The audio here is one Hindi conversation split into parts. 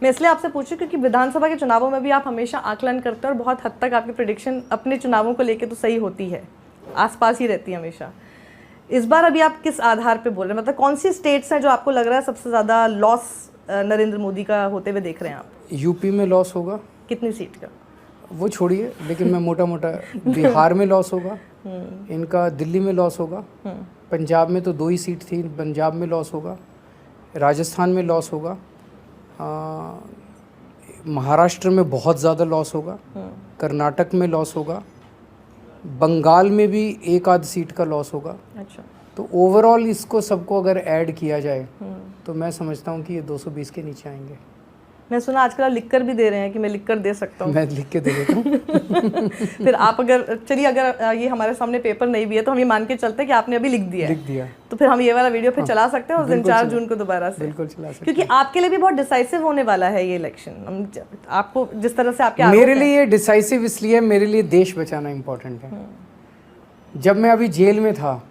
मैं इसलिए आपसे पूछूं क्योंकि विधानसभा के चुनावों में भी आप हमेशा आकलन करते हैं और बहुत हद तक आपकी प्रेडिक्शन अपने चुनावों को लेके तो सही होती है, आसपास ही रहती है हमेशा। इस बार अभी आप किस आधार पे बोल रहे हैं, मतलब कौन सी स्टेट्स हैं जो आपको लग रहा है सबसे ज़्यादा लॉस नरेंद्र मोदी का होते हुए देख रहे हैं आप? यूपी में लॉस होगा। कितनी सीट का? वो छोड़िए, लेकिन मैं मोटा मोटा बिहार में लॉस होगा, इनका दिल्ली में लॉस होगा, पंजाब में तो 2 ही सीट थी, पंजाब में लॉस होगा, राजस्थान में लॉस होगा, महाराष्ट्र में बहुत ज़्यादा लॉस होगा, कर्नाटक में लॉस होगा, बंगाल में भी 1 आध सीट का लॉस होगा। अच्छा। तो ओवरऑल इसको सबको अगर ऐड किया जाए तो मैं समझता हूँ कि ये 220 के नीचे आएंगे। मैं सुना आजकल आप लिख कर भी दे रहे हैं कि मैं लिख कर दे सकता हूँ। मैं लिख के दे देता हूँ। फिर आप अगर चलिए, अगर ये हमारे सामने पेपर नहीं भी है तो हम ये मान के चलते हैं कि आपने अभी लिख दिया है, तो फिर हम ये वाला वीडियो फिर चला सकते हैं उस दिन 4 जून को दोबारा से। बिल्कुल चला सकते, क्योंकि आपके लिए भी बहुत डिसाइसिव होने वाला है ये इलेक्शन। आपको जिस तरह से आपके मेरे लिए ये डिसाइसिव इसलिए, मेरे लिए देश बचाना इम्पोर्टेंट है। जब मैं अभी जेल में था,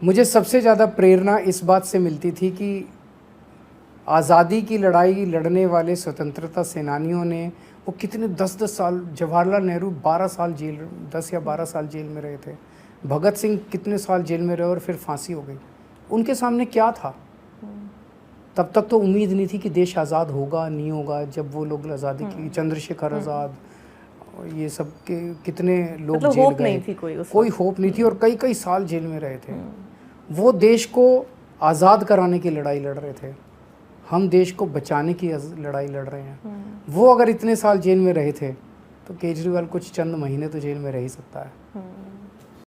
मुझे सबसे ज़्यादा प्रेरणा इस बात से मिलती थी कि आज़ादी की लड़ाई लड़ने वाले स्वतंत्रता सेनानियों ने वो कितने 10-10 साल, जवाहरलाल नेहरू 12 साल जेल, 10 या 12 साल जेल में रहे थे, भगत सिंह कितने साल जेल में रहे और फिर फांसी हो गई। उनके सामने क्या था? तब तक तो उम्मीद नहीं थी कि देश आज़ाद होगा नहीं होगा। जब वो लोग आज़ादी की, चंद्रशेखर आज़ाद, ये सब के कितने लोग मतलब जेल होप गए, नहीं थी, कोई होप नहीं थी और कई कई साल जेल में रहे थे। वो देश को आज़ाद कराने की लड़ाई लड़ रहे थे, हम देश को बचाने की लड़ाई लड़ रहे हैं। वो अगर इतने साल जेल में रहे थे तो केजरीवाल कुछ चंद महीने तो जेल में रह ही सकता है।